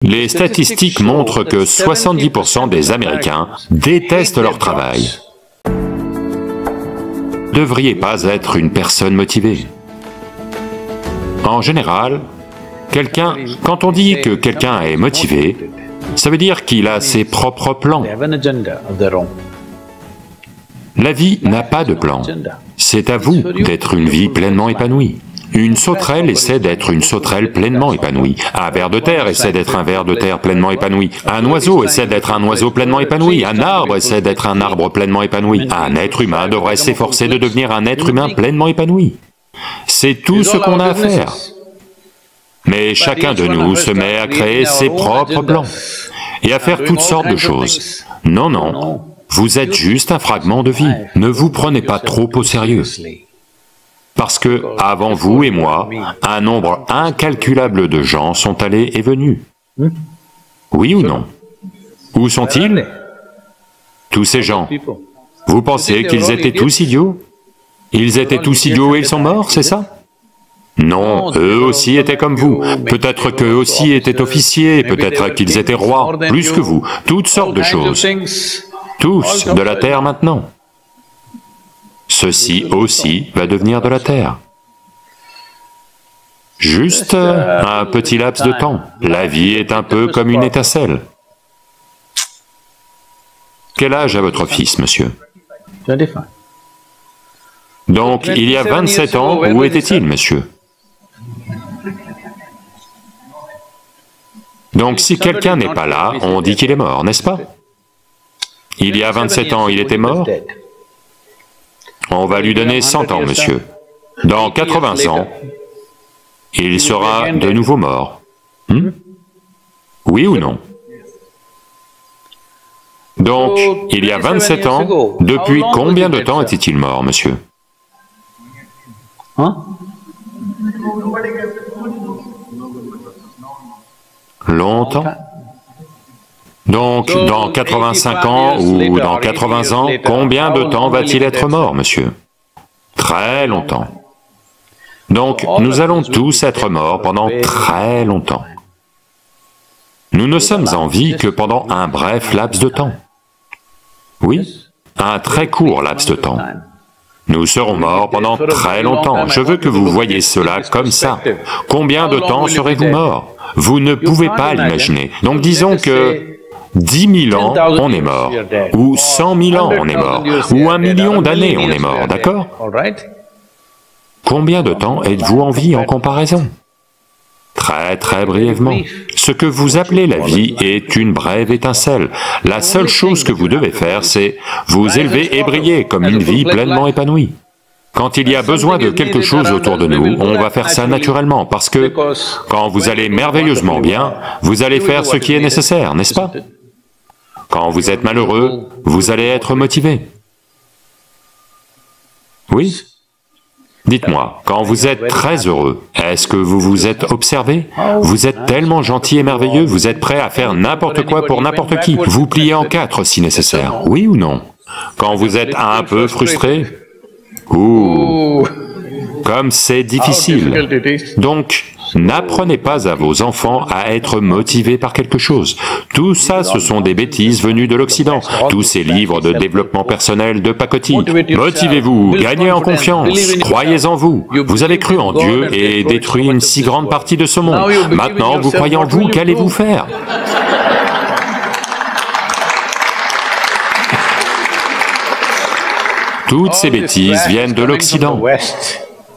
Les statistiques montrent que 70% des Américains détestent leur travail. Vous ne devriez pas être une personne motivée. En général, quand on dit que quelqu'un est motivé, ça veut dire qu'il a ses propres plans. La vie n'a pas de plan. C'est à vous d'être une vie pleinement épanouie. Une sauterelle essaie d'être une sauterelle pleinement épanouie. Un ver de terre essaie d'être un ver de terre pleinement épanoui. Un oiseau essaie d'être un oiseau pleinement épanoui. Un arbre essaie d'être un arbre pleinement épanoui. Un être humain devrait s'efforcer de devenir un être humain pleinement épanoui. C'est tout ce qu'on a à faire. Mais chacun de nous se met à créer ses propres plans et à faire toutes sortes de choses. Non, non, vous êtes juste un fragment de vie. Ne vous prenez pas trop au sérieux. Parce que, avant vous et moi, un nombre incalculable de gens sont allés et venus. Oui ou non? Où sont-ils? Tous ces gens. Vous pensez qu'ils étaient tous idiots? Ils étaient tous idiots et ils sont morts, c'est ça? Non, eux aussi étaient comme vous. Peut-être qu'eux aussi étaient officiers, peut-être qu'ils étaient rois, plus que vous, toutes sortes de choses. Tous de la terre maintenant. Ceci aussi va devenir de la terre. Juste un petit laps de temps. La vie est un peu comme une étincelle. Quel âge a votre fils, monsieur? Donc, il y a 27 ans, où était-il, monsieur? Donc, si quelqu'un n'est pas là, on dit qu'il est mort, n'est-ce pas? Il y a 27 ans, il était mort? On va lui donner 100 ans, monsieur. Dans 80 ans, il sera de nouveau mort. Oui ou non? Donc, il y a 27 ans, depuis combien de temps était-il mort, monsieur? Longtemps? Donc, dans 85 ans ou dans 80 ans, combien de temps va-t-il être mort, monsieur? Très longtemps. Donc, nous allons tous être morts pendant très longtemps. Nous ne sommes en vie que pendant un bref laps de temps. Oui, un très court laps de temps. Nous serons morts pendant très longtemps. Je veux que vous voyiez cela comme ça. Combien de temps serez-vous morts? Vous ne pouvez pas l'imaginer. Donc disons que 10 000 ans, on est mort, ou 100 000 ans, on est mort, ou 1 million d'années, on est mort, d'accord? Combien de temps êtes-vous en vie en comparaison? Très très brièvement. Ce que vous appelez la vie est une brève étincelle. La seule chose que vous devez faire, c'est vous élever et briller comme une vie pleinement épanouie. Quand il y a besoin de quelque chose autour de nous, on va faire ça naturellement, parce que quand vous allez merveilleusement bien, vous allez faire ce qui est nécessaire, n'est-ce pas? Quand vous êtes malheureux, vous allez être motivé. Oui? Dites-moi, quand vous êtes très heureux, est-ce que vous vous êtes observé? Vous êtes tellement gentil et merveilleux, vous êtes prêt à faire n'importe quoi pour n'importe qui, vous pliez en quatre si nécessaire, oui ou non? Quand vous êtes un peu frustré, ouh, comme c'est difficile. Donc, n'apprenez pas à vos enfants à être motivés par quelque chose. Tout ça, ce sont des bêtises venues de l'Occident. Tous ces livres de développement personnel de pacotille. Motivez-vous, gagnez en confiance, croyez en vous. Vous avez cru en Dieu et détruit une si grande partie de ce monde. Maintenant, vous croyez en vous, qu'allez-vous faire? Toutes ces bêtises viennent de l'Occident.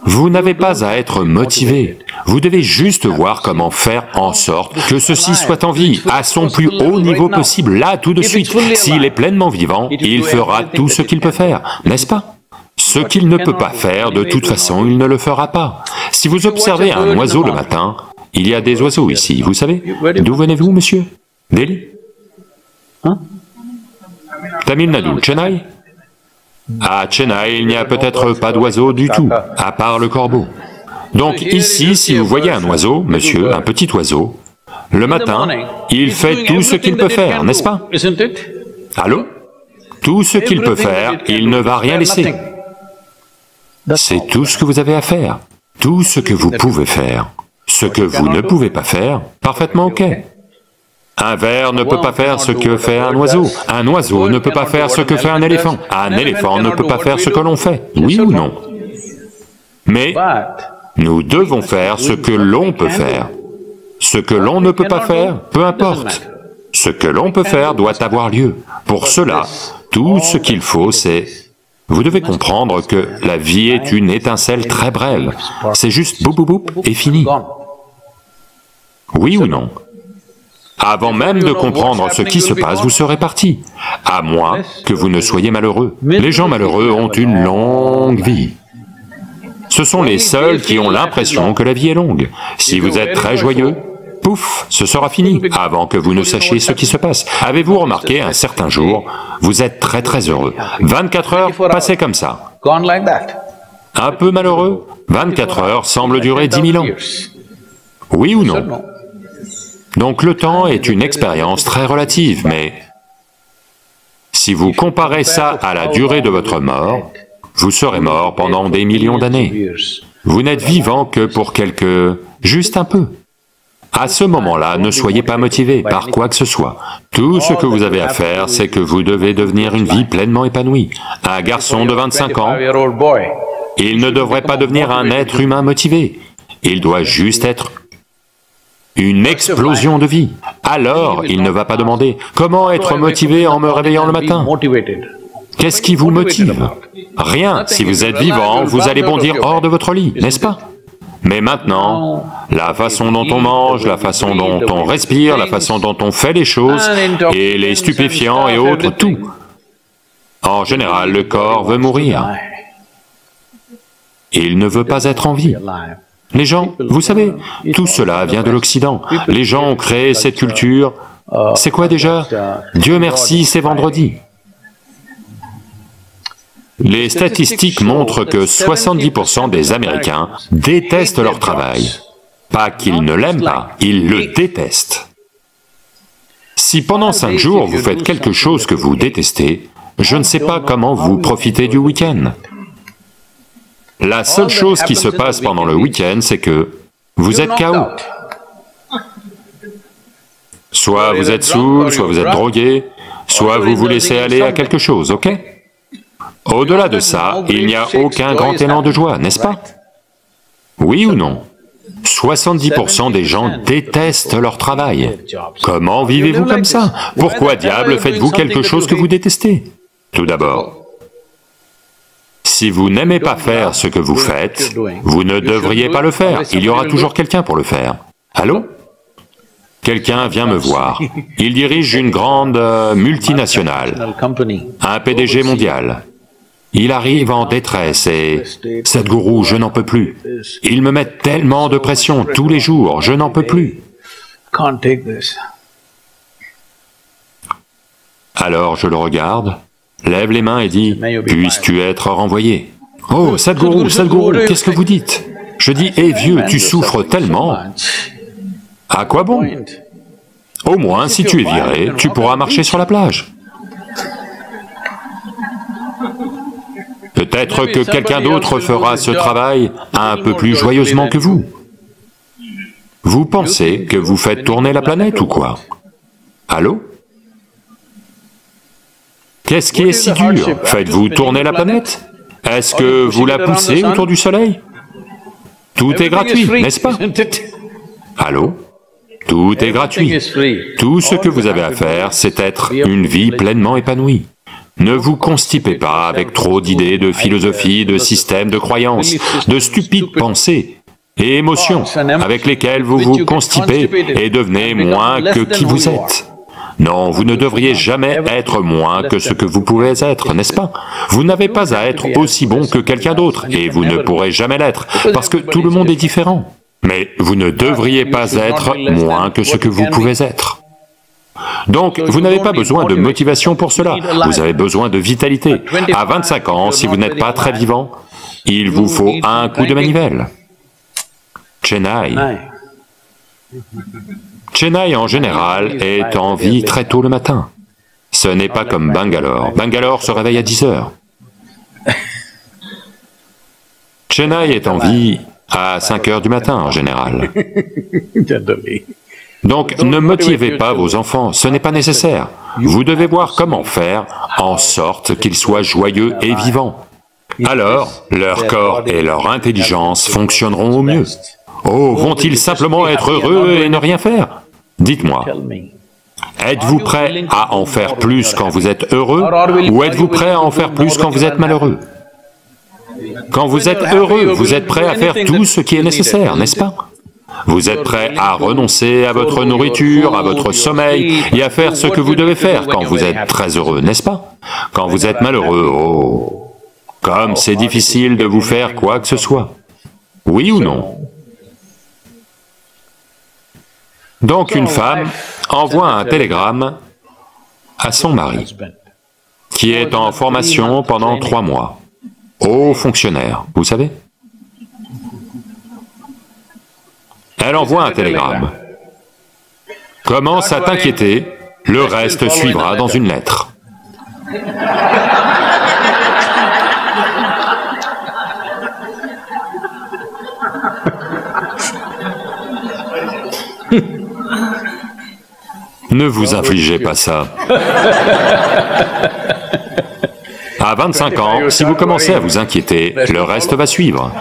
Vous n'avez pas à être motivé, vous devez juste voir comment faire en sorte que ceci soit en vie, à son plus haut niveau possible, là, tout de suite. S'il est pleinement vivant, il fera tout ce qu'il peut faire, n'est-ce pas? Ce qu'il ne peut pas faire, de toute façon, il ne le fera pas. Si vous observez un oiseau le matin, il y a des oiseaux ici, vous savez? D'où venez-vous, monsieur? Delhi? Tamil Nadu, Chennai? À Chennai, il n'y a peut-être pas d'oiseaux du tout, à part le corbeau. Donc ici, si vous voyez un oiseau, monsieur, un petit oiseau, le matin, il fait tout ce qu'il peut faire, n'est-ce pas? Allô? Tout ce qu'il peut faire, il ne va rien laisser. C'est tout ce que vous avez à faire, tout ce que vous pouvez faire. Ce que vous ne pouvez pas faire, parfaitement ok. Un ver ne peut pas faire ce que fait un oiseau ne peut pas faire ce que fait un éléphant ne peut pas faire ce que l'on fait, oui ou non? Mais nous devons faire ce que l'on peut faire. Ce que l'on ne peut pas faire, peu importe. Ce que l'on peut faire doit avoir lieu. Pour cela, tout ce qu'il faut, c'est... Vous devez comprendre que la vie est une étincelle très brève. C'est juste boum boum boum et fini. Oui ou non? Avant même de comprendre ce qui se passe, vous serez parti, à moins que vous ne soyez malheureux. Les gens malheureux ont une longue vie. Ce sont les seuls qui ont l'impression que la vie est longue. Si vous êtes très joyeux, pouf, ce sera fini, avant que vous ne sachiez ce qui se passe. Avez-vous remarqué, un certain jour, vous êtes très heureux. 24 heures passées comme ça. Un peu malheureux, 24 heures semblent durer 10 000 ans. Oui ou non? Donc le temps est une expérience très relative, mais si vous comparez ça à la durée de votre mort, vous serez mort pendant des millions d'années. Vous n'êtes vivant que pour juste un peu. À ce moment-là, ne soyez pas motivé par quoi que ce soit. Tout ce que vous avez à faire, c'est que vous devez devenir une vie pleinement épanouie. Un garçon de 25 ans, il ne devrait pas devenir un être humain motivé. Il doit juste être une explosion de vie. Alors, il ne va pas demander « Comment être motivé en me réveillant le matin ?» Qu'est-ce qui vous motive? Rien. Si vous êtes vivant, vous allez bondir hors de votre lit, n'est-ce pas? Mais maintenant, la façon dont on mange, la façon dont on respire, la façon dont on fait les choses, et les stupéfiants et autres, tout. En général, le corps veut mourir. Il ne veut pas être en vie. Les gens, vous savez, tout cela vient de l'Occident. Les gens ont créé cette culture. C'est quoi déjà? Dieu merci, c'est vendredi. Les statistiques montrent que 70% des Américains détestent leur travail. Pas qu'ils ne l'aiment pas, ils le détestent. Si pendant 5 jours vous faites quelque chose que vous détestez, je ne sais pas comment vous profitez du week-end. La seule chose qui se passe pendant le week-end, c'est que vous êtes KO. Soit vous êtes saoul, soit vous êtes drogué, soit vous vous laissez aller à quelque chose, ok? Au-delà de ça, il n'y a aucun grand élan de joie, n'est-ce pas? Oui ou non? 70% des gens détestent leur travail. Comment vivez-vous comme ça? Pourquoi diable faites-vous quelque chose que vous détestez? Tout d'abord, si vous n'aimez pas faire ce que vous faites, vous ne devriez pas le faire, il y aura toujours quelqu'un pour le faire. Allô? Quelqu'un vient me voir. Il dirige une grande multinationale, un PDG mondial. Il arrive en détresse et... Sadhguru, je n'en peux plus. Ils me mettent tellement de pression tous les jours, je n'en peux plus. Alors je le regarde, lève les mains et dit, « Puisses-tu être renvoyé ?» « Oh, Sadhguru, Sadhguru, qu'est-ce que vous dites ?» Je dis, « Eh vieux, tu souffres tellement. À quoi bon? Au moins, si tu es viré, tu pourras marcher sur la plage. » Peut-être que quelqu'un d'autre fera ce travail un peu plus joyeusement que vous. Vous pensez que vous faites tourner la planète ou quoi? Allô? Qu'est-ce qui est si dur? Faites-vous tourner la planète? Est-ce que vous la poussez autour du soleil? Tout est gratuit, n'est-ce pas? Allô? Tout est gratuit. Tout ce que vous avez à faire, c'est être une vie pleinement épanouie. Ne vous constipez pas avec trop d'idées, de philosophie, de systèmes, de croyances, de stupides pensées et émotions avec lesquelles vous vous constipez et devenez moins que qui vous êtes. Non, vous ne devriez jamais être moins que ce que vous pouvez être, n'est-ce pas? Vous n'avez pas à être aussi bon que quelqu'un d'autre, et vous ne pourrez jamais l'être, parce que tout le monde est différent. Mais vous ne devriez pas être moins que ce que vous pouvez être. Donc, vous n'avez pas besoin de motivation pour cela, vous avez besoin de vitalité. À 25 ans, si vous n'êtes pas très vivant, il vous faut un coup de manivelle. Chennai. Chennai, en général, est en vie très tôt le matin. Ce n'est pas comme Bangalore. Bangalore se réveille à 10 heures. Chennai est en vie à 5 heures du matin, en général. Donc ne motivez pas vos enfants, ce n'est pas nécessaire. Vous devez voir comment faire en sorte qu'ils soient joyeux et vivants. Alors, leur corps et leur intelligence fonctionneront au mieux. Oh, vont-ils simplement être heureux et ne rien faire? Dites-moi, êtes-vous prêt à en faire plus quand vous êtes heureux, ou êtes-vous prêt à en faire plus quand vous êtes malheureux? Quand vous êtes heureux, vous êtes prêt à faire tout ce qui est nécessaire, n'est-ce pas? Vous êtes prêt à renoncer à votre nourriture, à votre sommeil, et à faire ce que vous devez faire quand vous êtes très heureux, n'est-ce pas? Quand vous êtes malheureux, oh, comme c'est difficile de vous faire quoi que ce soit. Oui ou non? Donc une femme envoie un télégramme à son mari, qui est en formation pendant 3 mois, haut fonctionnaire, vous savez. Elle envoie un télégramme. Commence à t'inquiéter, le reste suivra dans une lettre. Ne vous infligez pas ça. À 25 ans, si vous commencez à vous inquiéter, le reste va suivre.